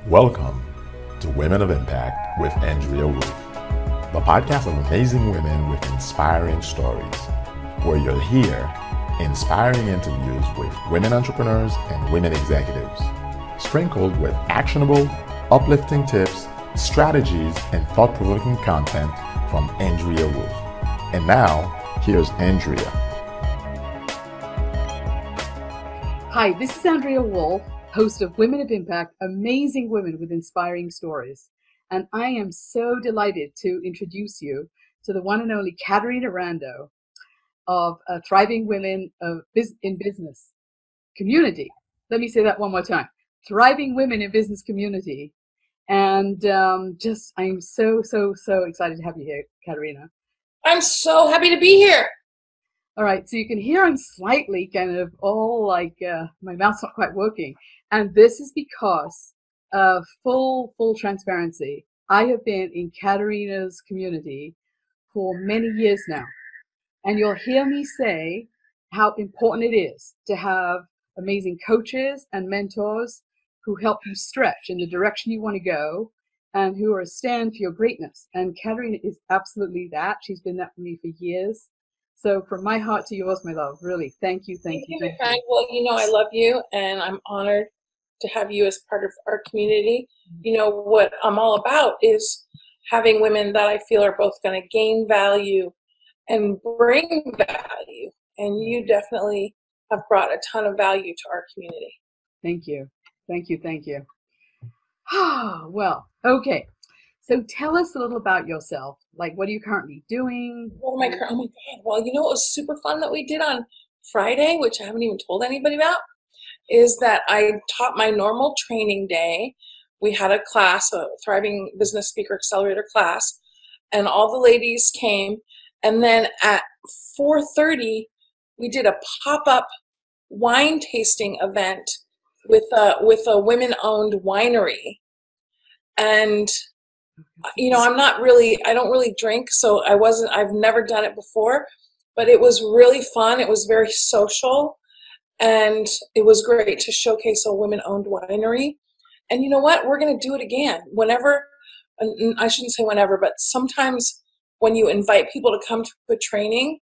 Welcome to Women of Impact with Andrea Wolf, the podcast of amazing women with inspiring stories, where you'll hear inspiring interviews with women entrepreneurs and women executives, sprinkled with actionable, uplifting tips, strategies, and thought-provoking content from Andrea Wolf. And now, here's Andrea. Hi, this is Andrea Wolf, host of Women of Impact, amazing women with inspiring stories. And I am so delighted to introduce you to the one and only Katerina Rando of Thriving Women in Business Community. Let me say that one more time. Thriving Women in Business Community. And I'm so excited to have you here, Katerina. I'm so happy to be here. All right, so you can hear I'm slightly kind of all like my mouth's not quite working. And this is because of full transparency. I have been in Katerina's community for many years now. And you'll hear me say how important it is to have amazing coaches and mentors who help you stretch in the direction you want to go and who are a stand for your greatness. And Katerina is absolutely that. She's been that for me for years. So from my heart to yours, my love, really, thank you. Well, I love you, and I'm honored to have you as part of our community. You know, what I'm all about is having women that I feel are both going to gain value and bring value. And you definitely have brought a ton of value to our community. Thank you. Well, okay. So tell us a little about yourself. Like, what are you currently doing? Oh my God. Well, you know what was super fun that we did on Friday, which I haven't even told anybody about, is that I taught my normal training day. We had a class, a Thriving Business Speaker Accelerator class, and all the ladies came. And then at 4:30, we did a pop-up wine tasting event with a women-owned winery. And you know, I don't really drink, so I've never done it before, but it was really fun. It was very social, and it was great to showcase a women-owned winery. And you know what? We're going to do it again. Whenever, I shouldn't say whenever, but sometimes when you invite people to come to a training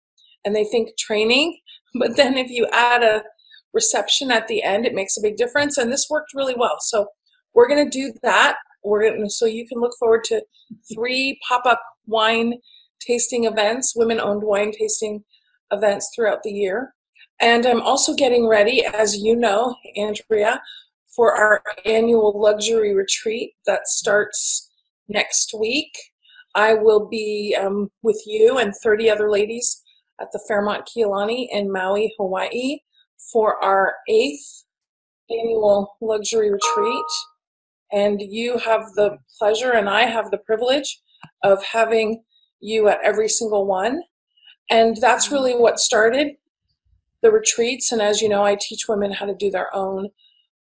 and they think training, but then if you add a reception at the end, it makes a big difference. And this worked really well. So we're going to do that. So you can look forward to 3 pop-up wine tasting events, women-owned wine tasting events throughout the year. And I'm also getting ready, as you know, Andrea, for our annual luxury retreat that starts next week. I will be with you and 30 other ladies at the Fairmont Kea Lani in Maui, Hawaii, for our 8th annual luxury retreat. And you have the pleasure, and I have the privilege of having you at every single one. And that's really what started the retreats. And as you know, I teach women how to do their own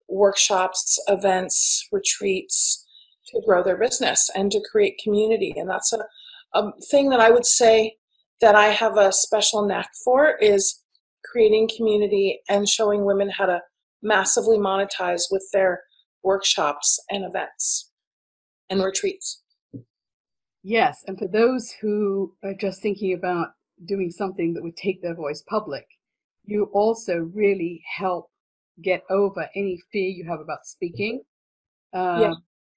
workshops, events, retreats to grow their business and to create community. And that's a thing that I would say that I have a special knack for, is creating community and showing women how to massively monetize with their workshops and events and retreats. Yes, and for those who are just thinking about doing something that would take their voice public, you also really help get over any fear you have about speaking.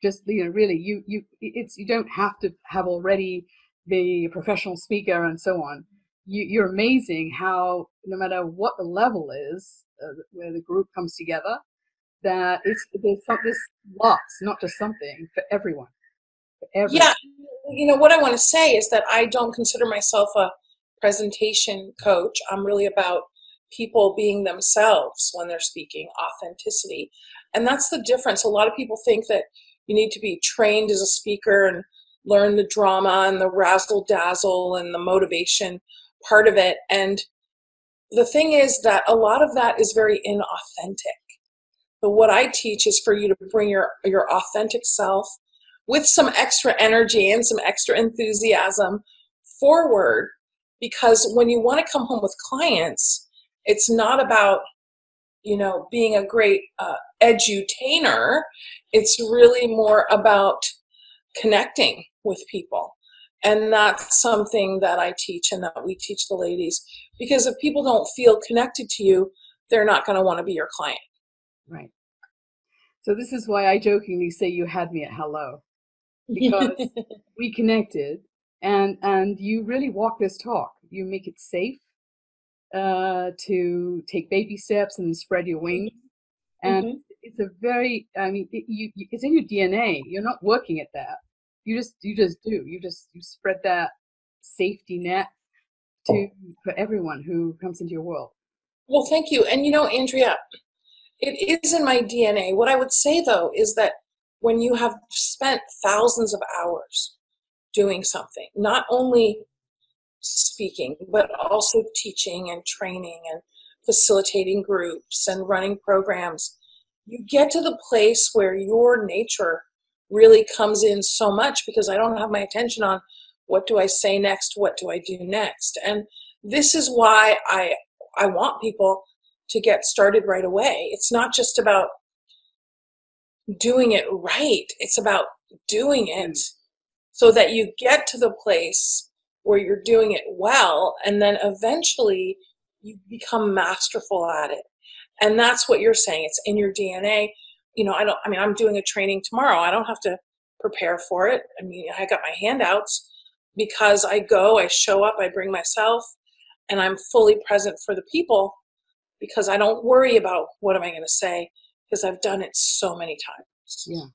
Just, you know, really, you don't have to have already be a professional speaker and so on. You're amazing how, no matter what the level is, where the group comes together, that there's lots, not just something, for everyone. Yeah, you know, what I want to say is that I don't consider myself a presentation coach. I'm really about people being themselves when they're speaking, authenticity. And that's the difference. A lot of people think that you need to be trained as a speaker and learn the drama and the razzle dazzle and the motivation part of it. And the thing is that a lot of that is very inauthentic. But what I teach is for you to bring your authentic self with some extra energy and some extra enthusiasm forward, because when you want to come home with clients, it's not about, you know, being a great edutainer. It's really more about connecting with people. And that's something that I teach and that we teach the ladies. Because if people don't feel connected to you, they're not going to want to be your client. Right. So this is why I jokingly say you had me at hello, because we connected, and you really walk this talk. You make it safe to take baby steps and spread your wings. And it's a very, I mean, it's in your DNA. You're not working at that. You just do. You spread that safety net for everyone who comes into your world. Well, thank you. And Andrea, it is in my DNA. What I would say, though, is that when you have spent thousands of hours doing something, not only speaking, but also teaching and training and facilitating groups and running programs, you get to the place where your nature really comes in so much, because I don't have my attention on what do I say next, what do I do next. And this is why I want people to get started right away. It's not just about doing it right. It's about doing it so that you get to the place where you're doing it well, and then eventually you become masterful at it. And that's what you're saying. It's in your DNA. I'm doing a training tomorrow. I don't have to prepare for it. I mean, I got my handouts because I go, I show up, I bring myself, and I'm fully present for the people, because I don't worry about what am I going to say, because I've done it so many times. Yeah.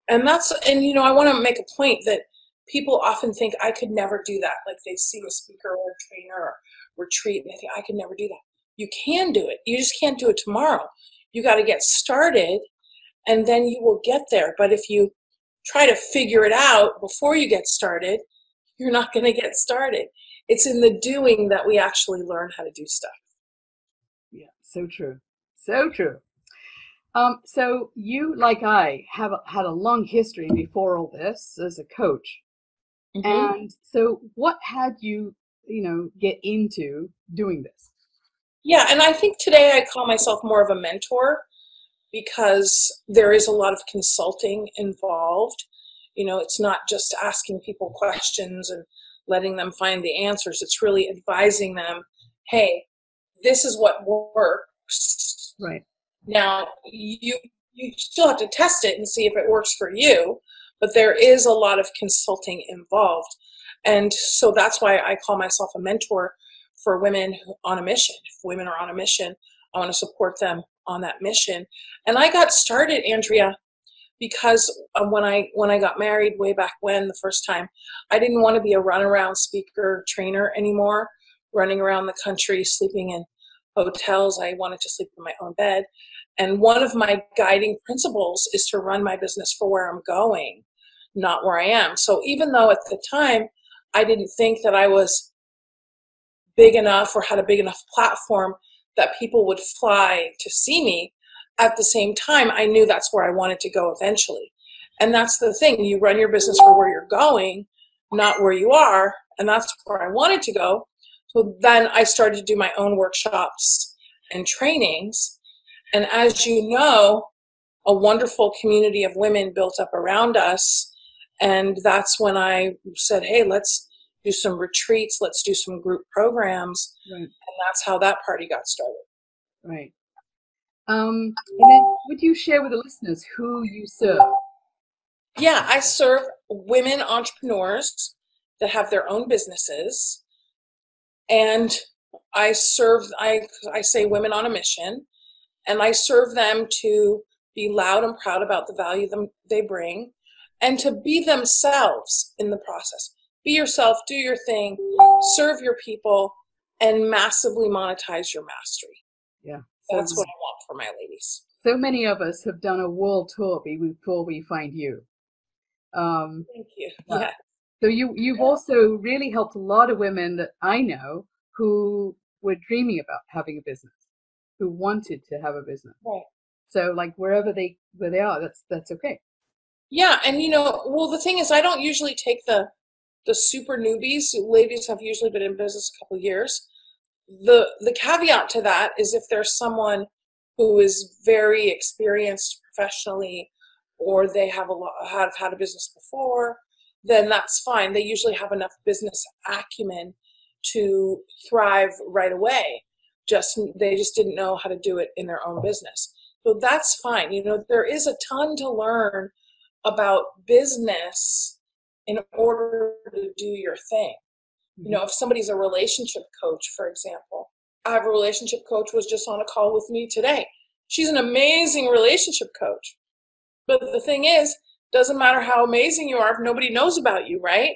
And I want to make a point that people often think I could never do that. Like they see a speaker or a trainer or retreat and they think I could never do that. You can do it. You just can't do it tomorrow. You got to get started, and then you will get there. But if you try to figure it out before you get started, you're not going to get started. It's in the doing that we actually learn how to do stuff. Yeah, so true. So true. So you, like I, have had a long history before all this as a coach. And so what had you, get into doing this? Yeah, and I think today I call myself more of a mentor, because there is a lot of consulting involved. It's not just asking people questions and letting them find the answers. It's really advising them, hey, this is what works. Right. Now, you still have to test it and see if it works for you, but there is a lot of consulting involved. And so that's why I call myself a mentor for women on a mission. If women are on a mission, I want to support them on that mission. And I got started, Andrea, because when I got married way back when, the first time, I didn't want to be a runaround speaker trainer anymore, running around the country, sleeping in hotels. I wanted to sleep in my own bed. And one of my guiding principles is to run my business for where I'm going, not where I am. So even though at the time I didn't think that I was big enough or had a big enough platform that people would fly to see me, at the same time, I knew that's where I wanted to go eventually. And that's the thing. You run your business for where you're going, not where you are. And that's where I wanted to go. So then I started to do my own workshops and trainings. And as you know, a wonderful community of women built up around us. And that's when I said, hey, let's do some retreats. Let's do some group programs. Right. And that's how that party got started. Right. And then would you share with the listeners who you serve? Yeah, I serve women entrepreneurs that have their own businesses. And I say women on a mission, and I serve them to be loud and proud about the value they bring, and to be themselves in the process. Be yourself, do your thing, serve your people, and massively monetize your mastery. Yeah. That's what I want for my ladies. So many of us have done a world tour before we find you. Thank you. Yeah. So you've also really helped a lot of women that I know who were dreaming about having a business, who wanted to have a business. Right. So like where they are, that's okay. Yeah, and well, the thing is, I don't usually take the super newbies. Ladies have usually been in business a couple of years. The caveat to that is if there's someone who is very experienced professionally or they have had a business before, then that's fine. They usually have enough business acumen to thrive right away. They just didn't know how to do it in their own business. So that's fine. There is a ton to learn about business in order to do your thing. If somebody's a relationship coach, for example, I have a relationship coach who was just on a call with me today. She's an amazing relationship coach. But the thing is, doesn't matter how amazing you are if nobody knows about you, right?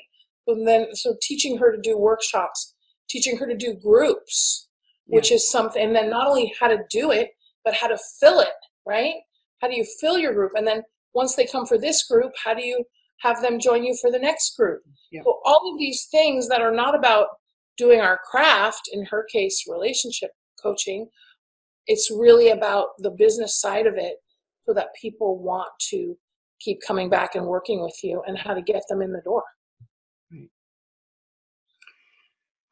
So teaching her to do workshops, teaching her to do groups, which is something, and then not only how to do it, but how to fill it, right? How do you fill your group? And then once they come for this group, how do you have them join you for the next group? Yeah. So all of these things that are not about doing our craft, in her case, relationship coaching, it's really about the business side of it, so that people want to keep coming back and working with you, and how to get them in the door. Right.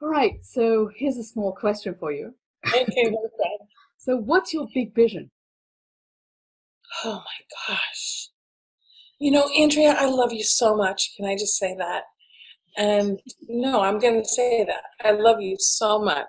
All right, so here's a small question for you. Okay, so what's your big vision? Oh my gosh. Andrea, I love you so much. Can I just say that? And no, I'm going to say that. I love you so much.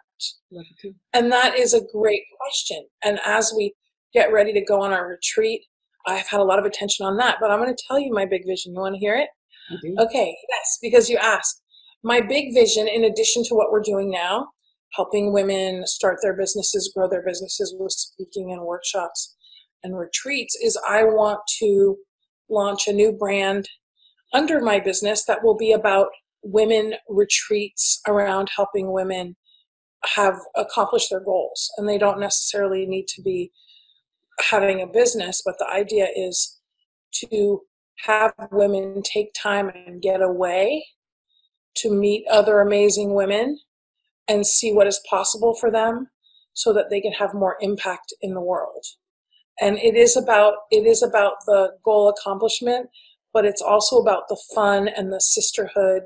Love you too. And that is a great question. And as we get ready to go on our retreat, I've had a lot of attention on that. But I'm going to tell you my big vision. You want to hear it? I do. Okay, yes, because you asked. My big vision, in addition to what we're doing now, helping women start their businesses, grow their businesses with speaking and workshops and retreats, is I want to launch a new brand under my business that will be about women retreats around helping women have accomplished their goals. And they don't necessarily need to be having a business, but the idea is to have women take time and get away to meet other amazing women and see what is possible for them, so that they can have more impact in the world. And it is about the goal accomplishment, but it's also about the fun and the sisterhood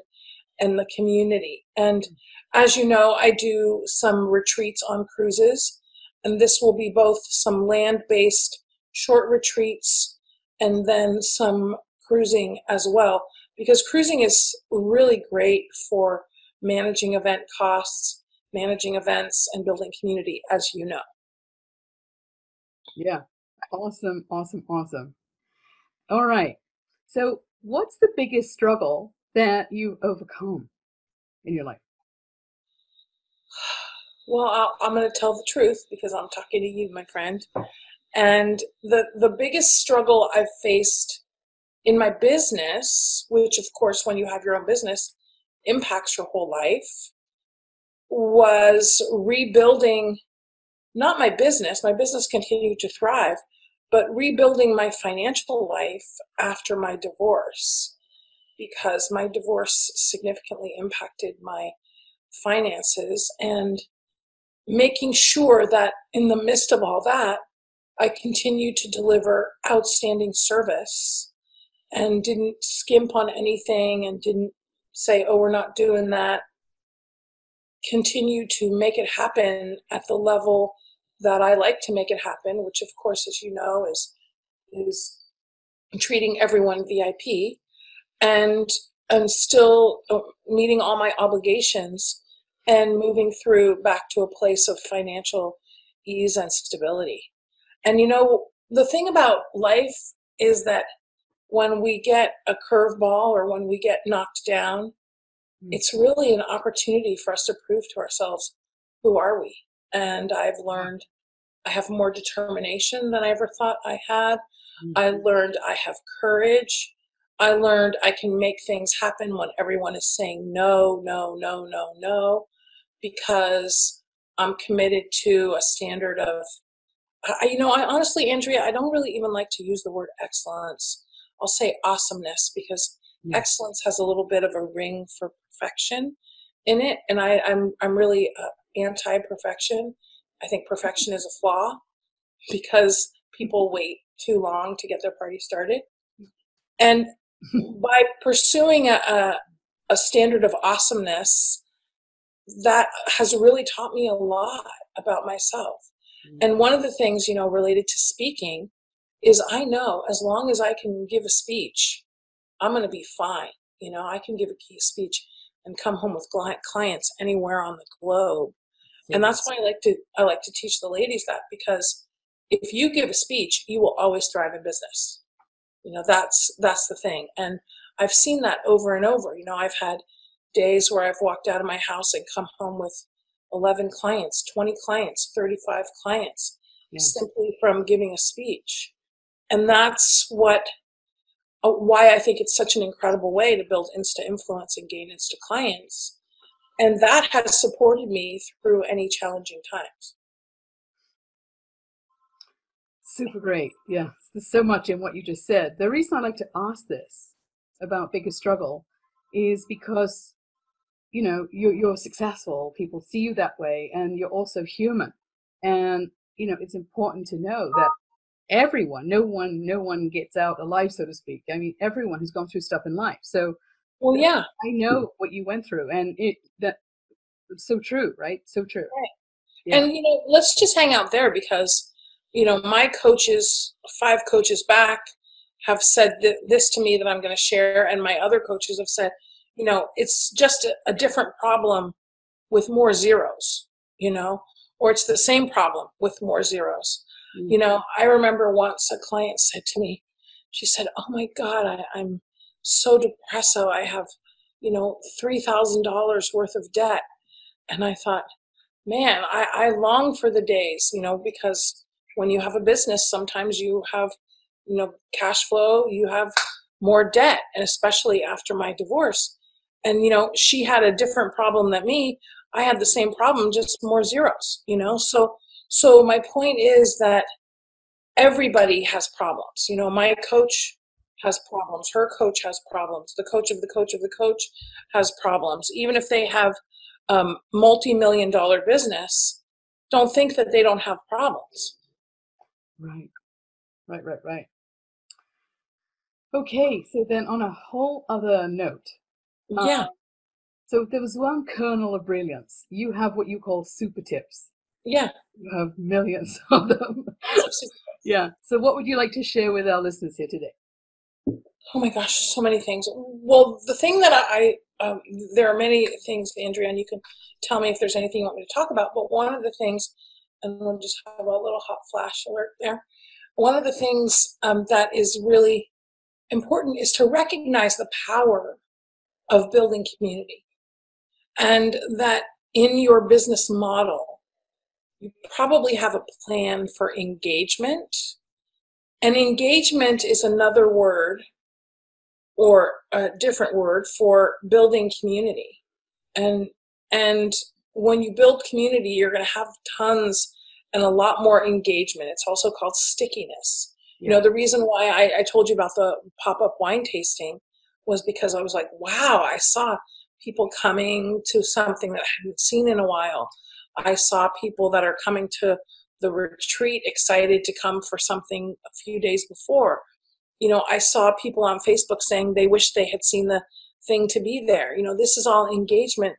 and the community. And as you know, I do some retreats on cruises, and this will be both some land-based short retreats and then some cruising as well, because cruising is really great for managing event costs, managing events, and building community, as you know. Yeah. Awesome, awesome, awesome. All right. So what's the biggest struggle that you've overcome in your life? Well, I'm going to tell the truth because I'm talking to you, my friend. And the biggest struggle I've faced in my business, which of course when you have your own business impacts your whole life, was rebuilding, not my business continued to thrive, but rebuilding my financial life after my divorce, because my divorce significantly impacted my finances, and making sure that in the midst of all that, I continued to deliver outstanding service and didn't skimp on anything and didn't say, oh, we're not doing that. Continue to make it happen at the level that I like to make it happen, which of course, as you know, is treating everyone VIP and still meeting all my obligations and moving through back to a place of financial ease and stability. And the thing about life is that when we get a curveball or when we get knocked down, it's really an opportunity for us to prove to ourselves, who are we? And I've learned I have more determination than I ever thought I had. I learned I have courage. I learned I can make things happen when everyone is saying no, no, no, no, no, because I'm committed to a standard of, I honestly, Andrea, I don't really even like to use the word excellence. I'll say awesomeness, because excellence has a little bit of a ring for perfection in it. And I'm really anti-perfection. I think perfection is a flaw because people wait too long to get their party started. And by pursuing a standard of awesomeness, that has really taught me a lot about myself. And one of the things, related to speaking is I know as long as I can give a speech, I'm going to be fine. You know, I can give a key speech and come home with clients anywhere on the globe. And that's why I like to teach the ladies that, because if you give a speech, you will always thrive in business. You know, that's the thing. And I've seen that over and over. You know, I've had days where I've walked out of my house and come home with 11 clients, 20 clients, 35 clients, simply from giving a speech. And that's why I think it's such an incredible way to build Insta influence and gain Insta clients. And that has supported me through any challenging times. Super great. Yeah, there's so much in what you just said. The reason I like to ask this about Biggest Struggle is because, you know, you're successful. People see you that way, and you're also human. And, you know, it's important to know that everyone, no one gets out alive, so to speak. I mean, everyone has gone through stuff in life. So, well, yeah, I know what you went through, and that's so true, right? So true. Right. Yeah. And, you know, let's just hang out there, because, you know, my coaches, 5 coaches back, have said this to me that I'm going to share. And my other coaches have said, you know, it's just a different problem with more zeros, you know, or it's the same problem with more zeros. Mm-hmm. You know, I remember once a client said to me, she said, "Oh my God, I'm so depressed. I have, you know, $3,000 worth of debt." And I thought, man, I long for the days, you know, because when you have a business, sometimes you have, you know, cash flow, you have more debt, and especially after my divorce. And, you know, she had a different problem than me. I had the same problem, just more zeros, you know. So my point is that everybody has problems. You know, my coach has problems. Her coach has problems. The coach of the coach of the coach has problems. Even if they have multi-million-dollar business, don't think that they don't have problems. Right. Okay, so then on a whole other note, yeah. So there was one kernel of brilliance. You have what you call super tips. Yeah. You have millions of them. Yeah. So what would you like to share with our listeners here today? Oh my gosh, so many things. Well, the thing that there are many things, Andrea, and you can tell me if there's anything you want me to talk about, but one of the things, and we'll just have a little hot flash alert there. One of the things that is really important is to recognize the power of building community. And that in your business model, you probably have a plan for engagement. And engagement is another word, or a different word, for building community. And when you build community, you're going to have tons and a lot more engagement. It's also called stickiness. Yeah. You know, the reason why I told you about the pop-up wine tasting was because I was like, wow, I saw people coming to something that I hadn't seen in a while. I saw people that are coming to the retreat excited to come for something a few days before. You know, I saw people on Facebook saying they wish they had seen the thing to be there. You know, this is all engagement,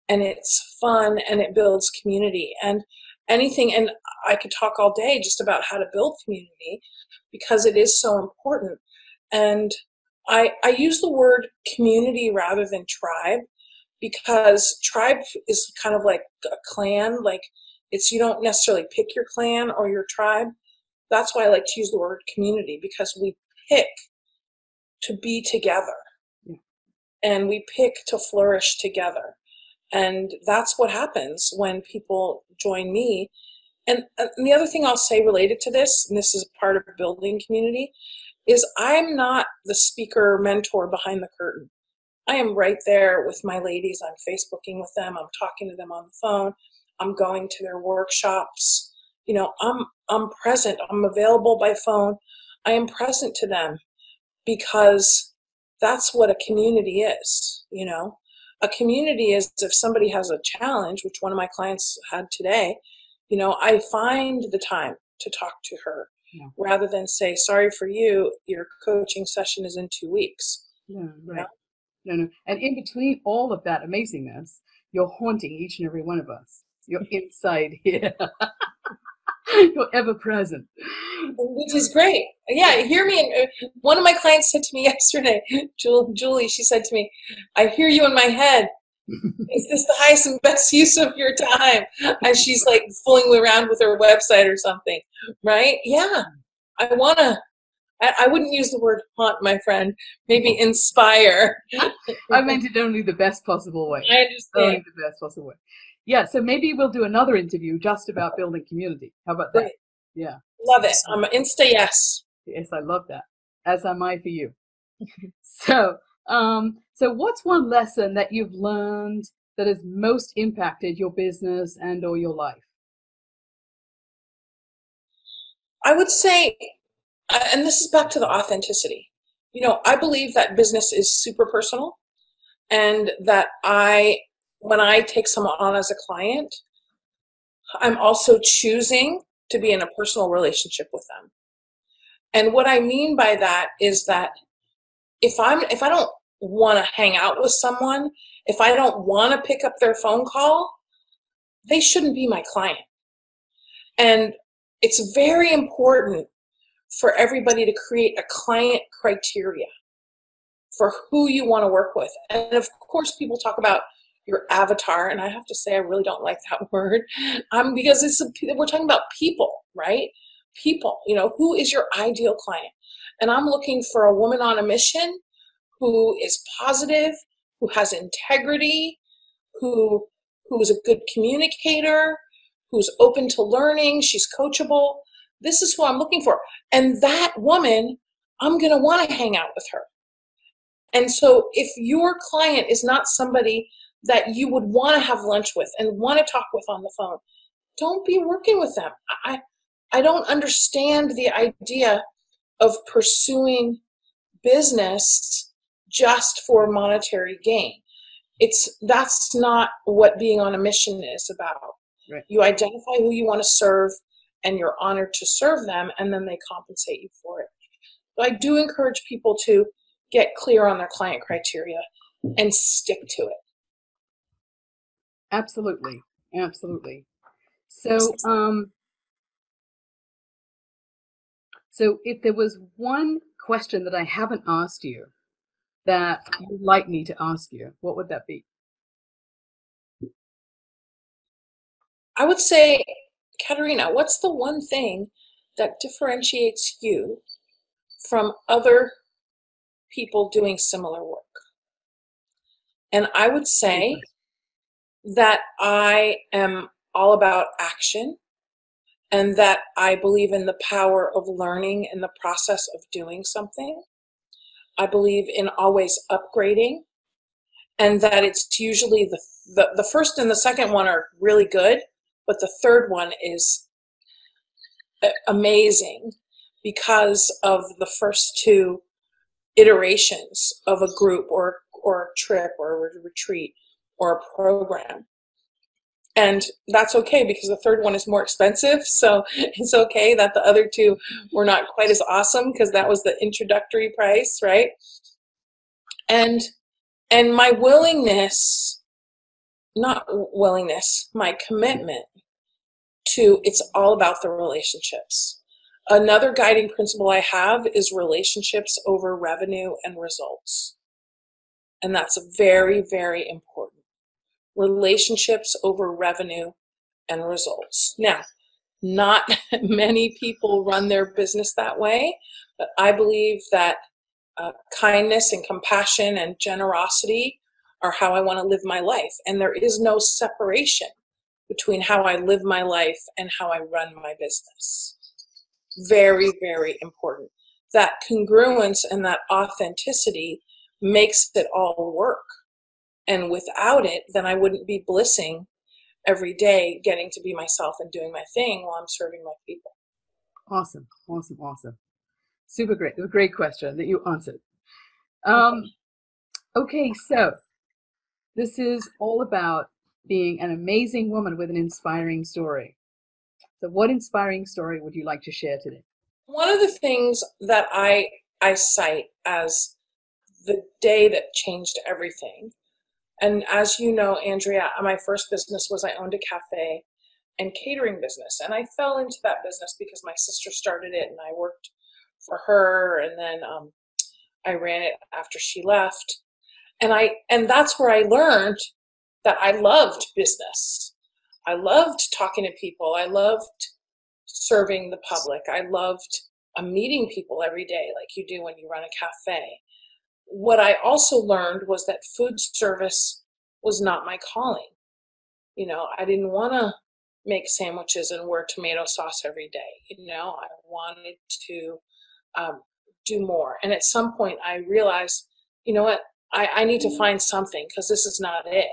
and it's fun, and it builds community. And anything, and I could talk all day just about how to build community, because it is so important. And I use the word community rather than tribe, because tribe is kind of like a clan. Like, it's, you don't necessarily pick your clan or your tribe. That's why I like to use the word community, because we pick to be together, and we pick to flourish together. And that's what happens when people join me. And the other thing I'll say related to this, and this is part of building community, is I'm not the speaker mentor behind the curtain. I am right there with my ladies. I'm Facebooking with them. I'm talking to them on the phone. I'm going to their workshops. You know, I'm present. I'm available by phone. I am present to them, because that's what a community is. You know, a community is, if somebody has a challenge, which one of my clients had today, you know, I find the time to talk to her, rather than say, sorry for you, your coaching session is in 2 weeks. Yeah, right. No. And in between all of that amazingness, you're haunting each and every one of us. You're inside here. You're ever present. Which is great. Yeah, hear me. One of my clients said to me yesterday, Julie, she said to me, I hear you in my head. Is this the highest and best use of your time? And she's like fooling me around with her website or something, right? Yeah, I wouldn't use the word haunt, my friend. Maybe inspire. I meant it only the best possible way. I understand. Only the best possible way. Yeah, so maybe we'll do another interview just about building community. How about that? Great. Yeah. Love it. I'm Insta yes. Yes, I love that. As am I for you. So, so what's one lesson that you've learned that has most impacted your business and or your life? I would say, and this is back to the authenticity. I believe that business is super personal, and that when I take someone on as a client, I'm also choosing to be in a personal relationship with them. And what I mean by that is that if I don't want to hang out with someone, if I don't want to pick up their phone call, they shouldn't be my client. And it's very important for everybody to create a client criteria for who you want to work with. And of course, people talk about your avatar, and I have to say I really don't like that word, because we're talking about people, right? People, who is your ideal client? And I'm looking for a woman on a mission who is positive, who has integrity, who is a good communicator, who's open to learning, she's coachable. This is who I'm looking for. And that woman, I'm going to want to hang out with her. And so if your client is not somebody that you would want to have lunch with and want to talk with on the phone, don't be working with them. I don't understand the idea of pursuing business just for monetary gain. That's not what being on a mission is about. Right. You identify who you want to serve, and you're honored to serve them, and then they compensate you for it. So I do encourage people to get clear on their client criteria and stick to it. Absolutely. Absolutely. So, so if there was one question that I haven't asked you that you'd like me to ask you, what would that be? I would say, Katerina, what's the one thing that differentiates you from other people doing similar work? And I would say that I am all about action, and that I believe in the power of learning in the process of doing something. I believe in always upgrading, and that it's usually the first and the second one are really good, but the third one is amazing because of the first two iterations of a group or a trip or a retreat or a program. And that's okay, because the third one is more expensive. So it's okay that the other two were not quite as awesome, because that was the introductory price, right? And my my commitment to, it's all about the relationships. Another guiding principle I have is relationships over revenue and results. And that's very, very important. Relationships over revenue and results. Now, not many people run their business that way, but I believe that kindness and compassion and generosity are how I want to live my life. And there is no separation between how I live my life and how I run my business. Very, very important. That congruence and that authenticity makes it all work. And without it, then I wouldn't be blissing every day, getting to be myself and doing my thing while I'm serving my people. Awesome, awesome, awesome. Super great. It was a great question that you answered. Okay, so this is all about being an amazing woman with an inspiring story. So what inspiring story would you like to share today? One of the things that I cite as the day that changed everything, and as you know, Andrea, my first business was I owned a cafe, and catering business. And I fell into that business because my sister started it and I worked for her. And then I ran it after she left. And that's where I learned that I loved business. I loved talking to people. I loved serving the public. I loved meeting people every day like you do when you run a cafe. What I also learned was that food service was not my calling. You know, I didn't want to make sandwiches and wear tomato sauce every day. You know, I wanted to do more. And at some point I realized, you know what, I need to find something because this is not it.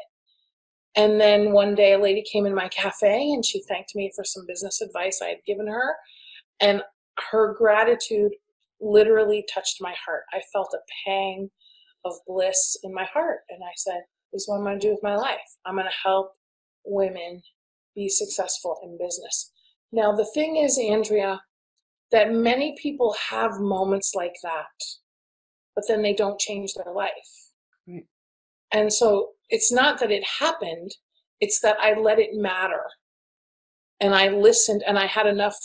And then one day a lady came in my cafe and she thanked me for some business advice I had given her. And her gratitude literally touched my heart. I felt a pang of bliss in my heart. And I said, this is what I'm going to do with my life. I'm going to help women be successful in business. Now, the thing is, Andrea, that many people have moments like that, but then they don't change their life. Right. And so it's not that it happened, it's that I let it matter. And I listened and I had enough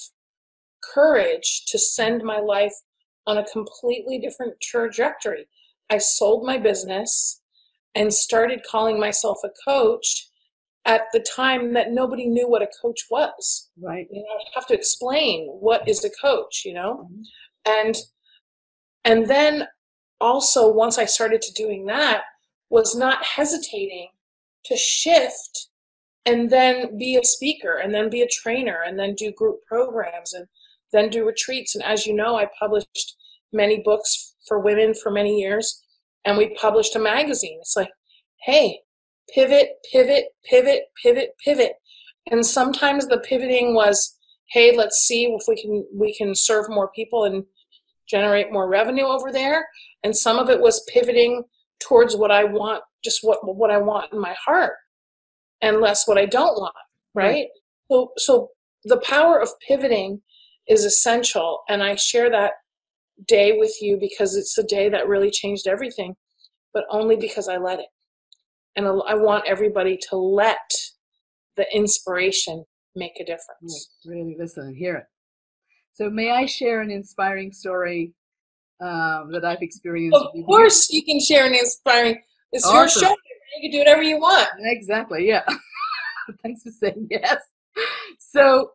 courage to send my life on a completely different trajectory. I sold my business and started calling myself a coach at the time that nobody knew what a coach was. Right. You know, I have to explain what is a coach, you know? And then also once I started to doing that, was not hesitating to shift and then be a speaker and then be a trainer and then do group programs and then do retreats. And as you know, I published many books for women for many years, and we published a magazine. It's like, hey, pivot, pivot, pivot, pivot, pivot. And sometimes the pivoting was, hey, let's see if we can serve more people and generate more revenue over there. And some of it was pivoting towards what I want, just what I want in my heart, and less what I don't want, right? So the power of pivoting is essential, and I share that day with you because it's the day that really changed everything, but only because I let it. And I want everybody to let the inspiration make a difference. Really listen and hear it. So may I share an inspiring story that I've experienced? Of course you can share an inspiring. It's your show. You can do whatever you want. Exactly, yeah. Thanks for saying yes. So,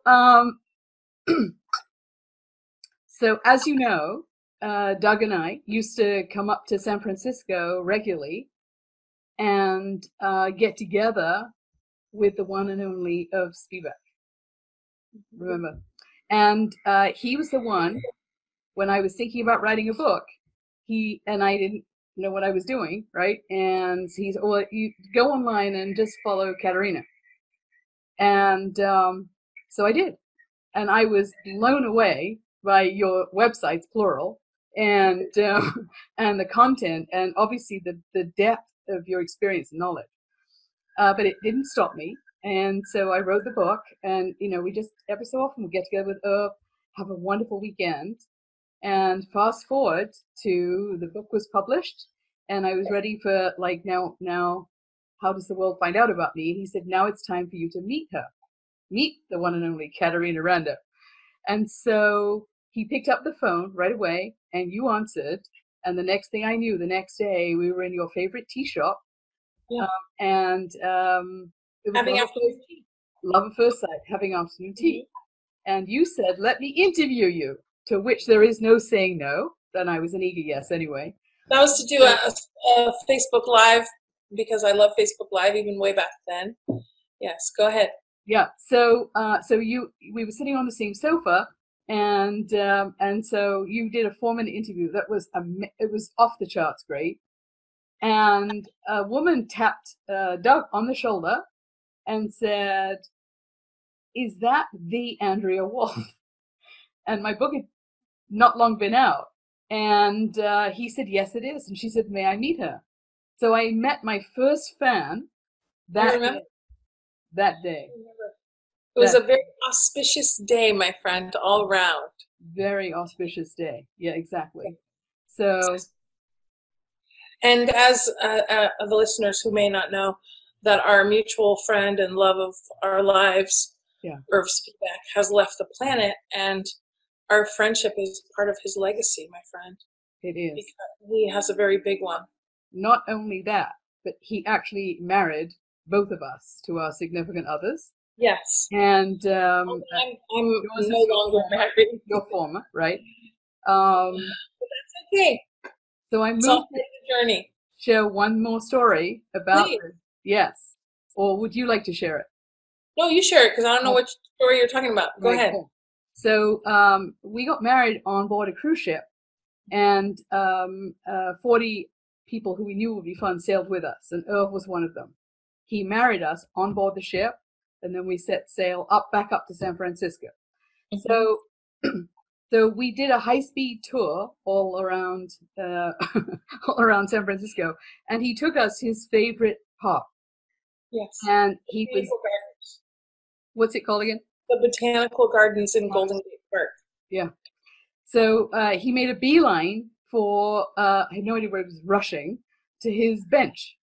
so as you know, Doug and I used to come up to San Francisco regularly and get together with the one and only Irv Spivak. Remember? And he was the one, when I was thinking about writing a book, and I didn't know what I was doing, right? And he's, well, you go online and just follow Katerina. And so I did. And I was blown away by your websites, plural, and the content, and obviously the depth of your experience and knowledge. But it didn't stop me. And so I wrote the book, and, you know, we just, every so often we get together with Irv, have a wonderful weekend. And fast forward to the book was published, and I was ready for, like, now, how does the world find out about me? He said, now it's time for you to meet her. Meet the one and only Katerina Randa. And so he picked up the phone right away, and you answered. And the next thing I knew, the next day, we were in your favorite tea shop. Yeah. It was having afternoon tea. Love at first sight, having afternoon tea. And you said, let me interview you, to which there is no saying no. Then I was an eager yes anyway. That was to do a Facebook Live, because I love Facebook Live even way back then. Yes, go ahead. Yeah. So we were sitting on the same sofa, and so you did a 4-minute interview that was it was off the charts great. And a woman tapped Doug on the shoulder and said, "Is that the Andrea Wulf?" And my book had not long been out, and he said, "Yes, it is." And she said, "May I meet her?" So I met my first fan that day. It was a very auspicious day, my friend, all around. Very auspicious day. Yeah, exactly. So, and as the listeners who may not know, that our mutual friend and love of our lives, Yeah. Irv Spivak has left the planet, and our friendship is part of his legacy, my friend. It is. Because he has a very big one. Not only that, but he actually married both of us to our significant others. Yes. And I'm yours is no longer married. your former, right? But that's okay. So I It's moved all part of the journey. share one more story about Please. this. Yes. Or would you like to share it? No, you share it because I don't know which story you're talking about. Go Right, ahead. cool. So we got married on board a cruise ship, and 40 people who we knew would be fun sailed with us, and Irv was one of them. He married us on board the ship, and then we set sail back up to San Francisco. Mhm. So so we did a high-speed tour all around all around San Francisco, and he took us to his favorite park. Yes. And he was, Botanical Gardens. what's it called again? The Botanical Gardens in Golden Gate Park. Yeah. So he made a beeline for, I had no idea where he was rushing, to his bench.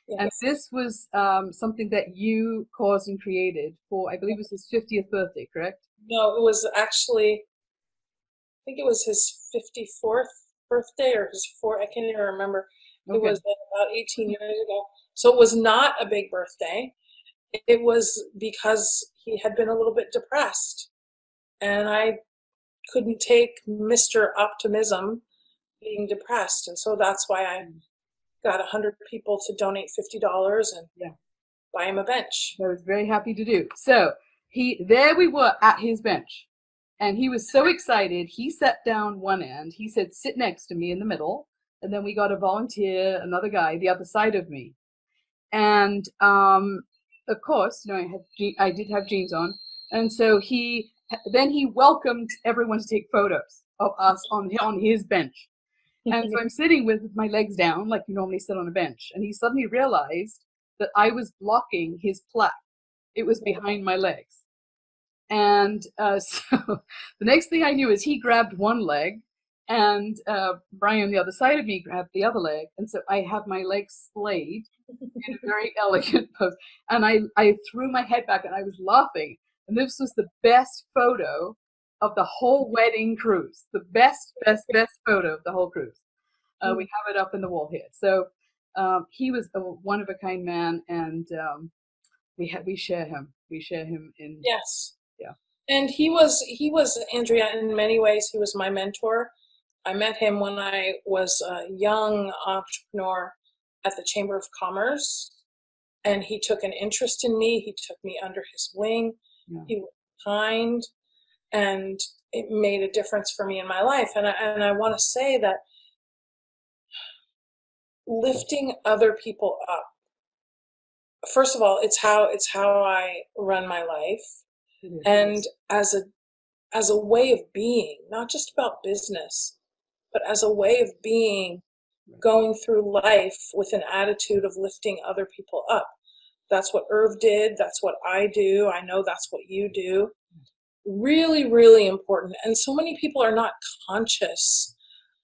Yes. And this was something that you caused and created for, I believe it was his 50th birthday, correct? No, it was actually, I think it was his 54th birthday or his fourth, I can't even remember. It Okay. was about 18 years ago. So it was not a big birthday. It was because he had been a little bit depressed. And I couldn't take Mr. Optimism being depressed. And so that's why I got 100 people to donate $50 and Yeah. buy him a bench. I was very happy to do. So there we were at his bench, and he was so excited. He sat down one end. He said, "Sit next to me in the middle," and then we got a volunteer, another guy, the other side of me. And of course, I did have jeans on, and so he welcomed everyone to take photos of us on his bench. And so I'm sitting with my legs down, like you normally sit on a bench. And he suddenly realized that I was blocking his plaque. It was behind my legs. And so the next thing I knew is he grabbed one leg, and Brian on the other side of me grabbed the other leg. And so I have my legs splayed in a very elegant pose. And I threw my head back and I was laughing. And this was the best photo of the whole wedding cruise. The best photo of the whole cruise. We have it up in the wall here. So he was a one-of-a-kind man, and we share him. We share him in. Yes. Yeah. And he was Andrea, in many ways, he was my mentor. I met him when I was a young entrepreneur at the Chamber of Commerce, and he took an interest in me. He took me under his wing. Yeah. He was kind, and it made a difference for me in my life. And I want to say that lifting other people up, first of all, it's how I run my life. And as a way of being, not just about business, but as a way of being, going through life with an attitude of lifting other people up. That's what Irv did. That's what I do. I know that's what you do. Really, really important. And so many people are not conscious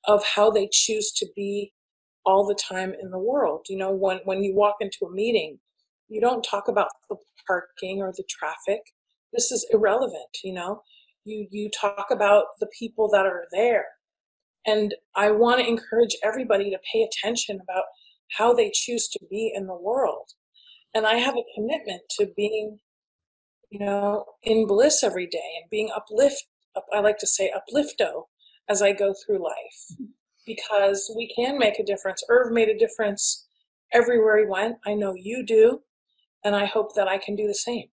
of how they choose to be all the time in the world. You know, when you walk into a meeting, you don't talk about the parking or the traffic. This is irrelevant, you know. You talk about the people that are there. And I want to encourage everybody to pay attention about how they choose to be in the world. And I have a commitment to being, you know, in bliss every day and being I like to say uplifto as I go through life, because we can make a difference. Irv made a difference everywhere he went. I know you do. And I hope that I can do the same.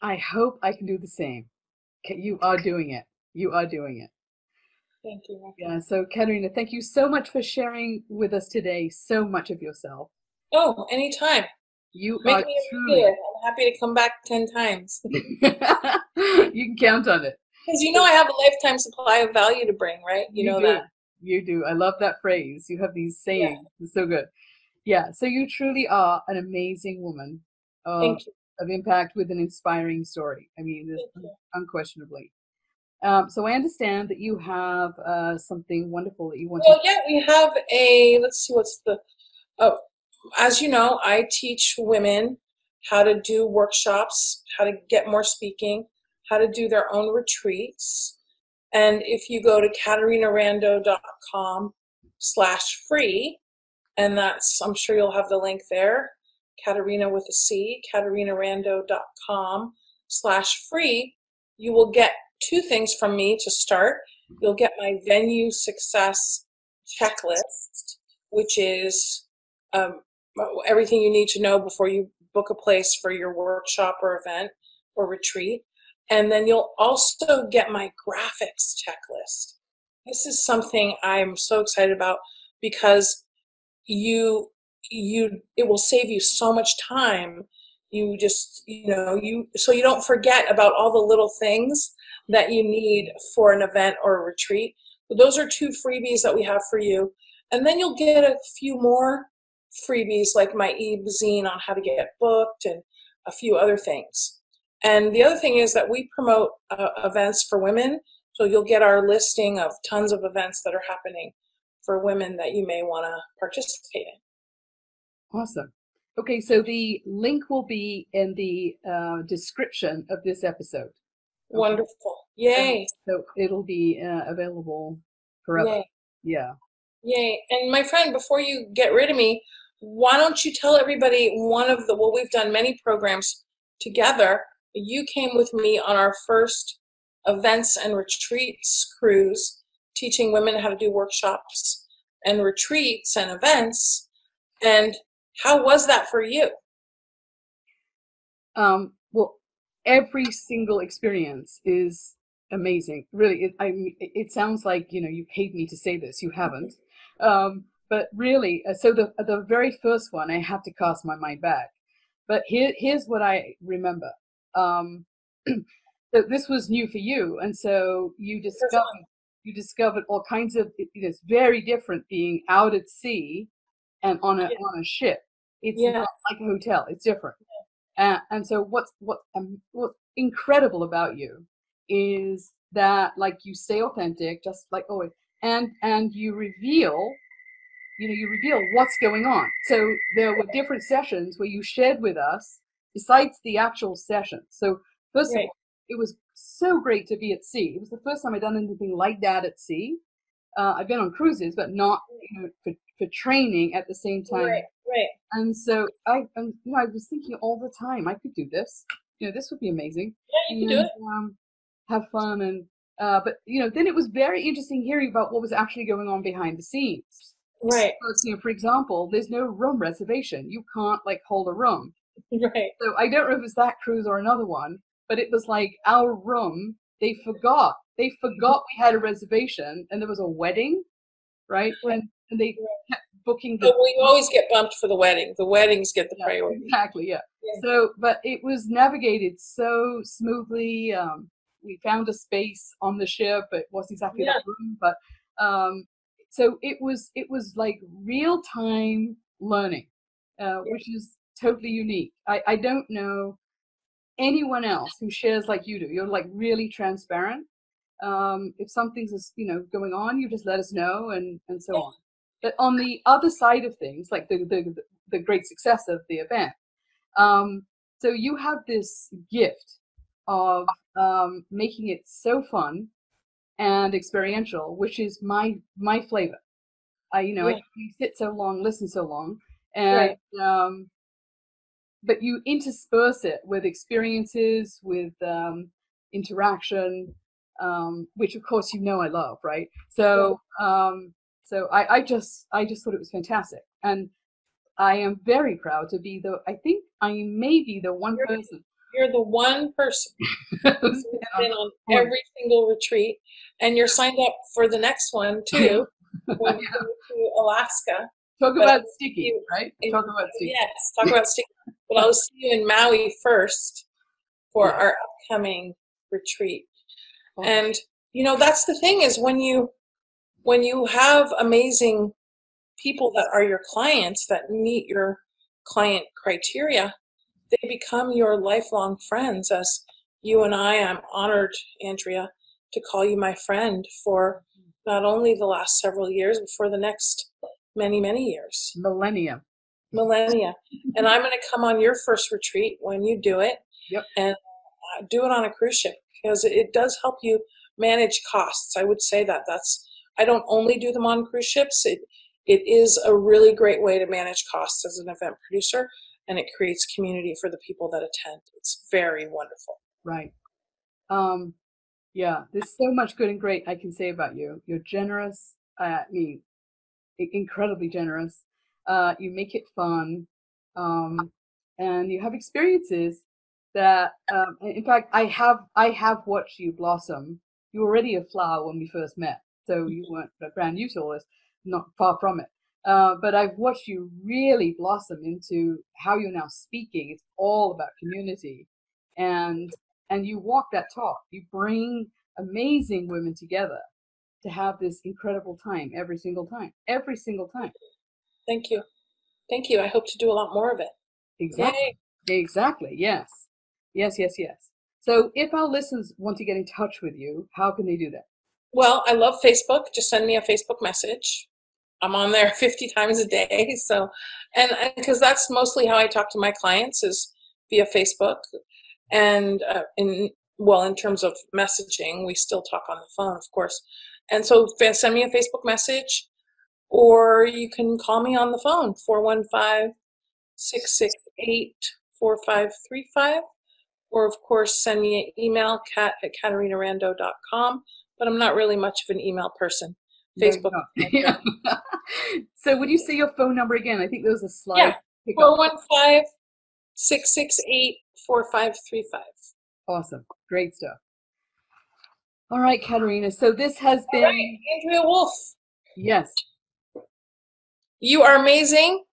I hope I can do the same. You are doing it. You are doing it. Thank you. Yeah. So, Katerina, thank you so much for sharing with us today so much of yourself. Oh, anytime. You Make are me a truly. regular. I'm happy to come back 10 times. You can count on it. Because you know I have a lifetime supply of value to bring, right? You know do. that. You do. I love that phrase. You have these sayings. Yeah. It's so good. Yeah. So you truly are an amazing woman of impact with an inspiring story. I mean, this unquestionably. So I understand that you have something wonderful that you want to. Well, yeah, we have let's see, as you know, I teach women how to do workshops, how to get more speaking, how to do their own retreats. And if you go to katarinarando.com/free, and that's, I'm sure you'll have the link there, Katarina with a C, katarinarando.com/free, you will get two things from me to start. You'll get my venue success checklist, which is everything you need to know before you book a place for your workshop or event or retreat. And then you'll also get my graphics checklist. This is something I'm so excited about because it will save you so much time. You just, so you don't forget about all the little things that you need for an event or a retreat. So those are two freebies that we have for you. And then you'll get a few more freebies like my e-zine on how to get booked and a few other things. And the other thing is that we promote events for women. So you'll get our listing of tons of events that are happening for women that you may want to participate in. Awesome. Okay, so the link will be in the description of this episode. Okay. Wonderful. Yay. So it'll be available forever. Yay. Yeah. Yay. And my friend, before you get rid of me, why don't you tell everybody we've done many programs together. You came with me on our first events and retreats cruise, teaching women how to do workshops and retreats and events. And how was that for you? Well, every single experience is amazing. Really, it sounds like, you paid me to say this. You haven't. But really, so the very first one, I have to cast my mind back. But here's what I remember. So this was new for you, and so you discovered all kinds of. It's very different being out at sea and on a ship. It's not like a hotel. It's different. And so what's incredible about you is that, like, you stay authentic, just like always, and you reveal what's going on. So there were different sessions where you shared with us besides the actual session. So first of all, it was so great to be at sea. It was the first time I'd done anything like that at sea. I've been on cruises, but not for training at the same time. Right. And so I was thinking all the time, I could do this. This would be amazing. Yeah, you can do it. Have fun, and but then it was very interesting hearing about what was actually going on behind the scenes. Right. Because, for example, there's no room reservation. You can't hold a room. Right. So I don't know if it's that cruise or another one, but it was like our room. They forgot we had a reservation, and there was a wedding, right? And they kept booking. But we always get bumped for the wedding. The weddings get the priority. Exactly. Yeah. So, but it was navigated so smoothly. We found a space on the ship. It wasn't exactly that room, but so it was like real time learning, which is totally unique. I don't know anyone else who shares like you do. You're like really transparent. If something's going on, you just let us know and so on. But on the other side of things, like the great success of the event, so you have this gift of making it so fun and experiential, which is my flavor. I sit so long, listen so long, and but you intersperse it with experiences, with interaction, which of course I love, right? So so I just thought it was fantastic, and I am very proud to be I think I may be the one person. You're the one person who's been on every single retreat, and you're signed up for the next one too. When we go to Alaska. Talk about sticky, right? Talk about sticky. Yes, talk about sticky. But I'll see you in Maui first for our upcoming retreat. Oh. And that's the thing is when you have amazing people that are your clients that meet your client criteria, they become your lifelong friends. As you and I'm honored, Andrea, to call you my friend for not only the last several years, but for the next many, many years. Millennium. millennia. And I'm going to come on your first retreat when you do it. Yep. And do it on a cruise ship, because it does help you manage costs. I would say I don't only do them on cruise ships. It is a really great way to manage costs as an event producer, and it creates community for the people that attend. It's very wonderful. Right. Yeah, there's so much good and great I can say about you. You're generous. Incredibly generous. You make it fun. And you have experiences that, in fact, I have watched you blossom. You were already a flower when we first met, so you weren't brand new to all this, not far from it. But I've watched you really blossom into how you're now speaking. It's all about community, and you walk that talk. You bring amazing women together to have this incredible time every single time. Thank you. I hope to do a lot more of it. Exactly. Yay. Exactly. Yes. So if our listeners want to get in touch with you, how can they do that? Well, I love Facebook. Just send me a Facebook message. I'm on there 50 times a day. So, and because that's mostly how I talk to my clients is via Facebook. And in terms of messaging, we still talk on the phone, of course. And so send me a Facebook message, or you can call me on the phone, 415-668-4535. Or, of course, send me an email, kat@katarinarando.com. But I'm not really much of an email person. Facebook. No, yeah. So would you say your phone number again? I think there was a slide. Yeah, 415-668-4535. Awesome. Great stuff. All right, Katarina. So this has been... Andrea Wolf. Yes. You are amazing.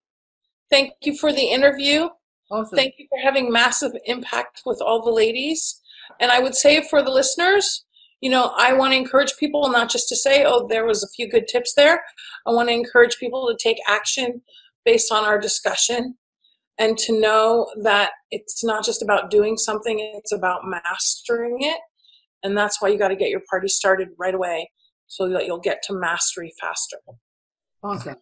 Thank you for the interview. Awesome. Thank you for having massive impact with all the ladies. And I would say for the listeners, I want to encourage people not just to say, oh, there was a few good tips there. I want to encourage people to take action based on our discussion, and to know that it's not just about doing something, it's about mastering it. And that's why you got to get your party started right away so that you'll get to mastery faster. Awesome.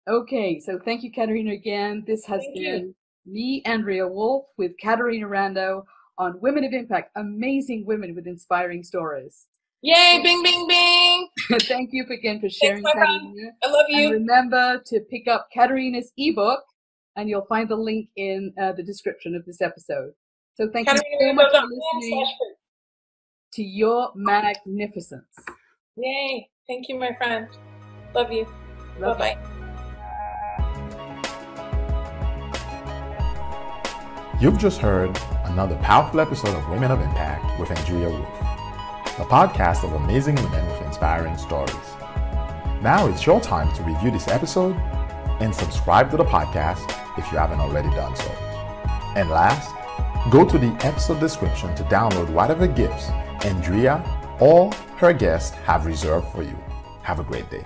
Okay, so thank you, Katarina, again. This has been me, Andrea Wolf, with Katarina Rando on Women of Impact, amazing women with inspiring stories. Yay, bing, bing, bing. Thank you again for sharing, Thanks, Katarina. I love you. And remember to pick up Katarina's ebook, and you'll find the link in the description of this episode. So thank you so much for listening to Your Magnificence. Yay. Thank you, my friend. Love you. Bye-bye. You've just heard another powerful episode of Women of Impact with Andrea Wolf, a podcast of amazing women with inspiring stories. Now it's your time to review this episode and subscribe to the podcast if you haven't already done so. And last, go to the episode description to download whatever gifts Andrea or her guests have reserved for you. Have a great day.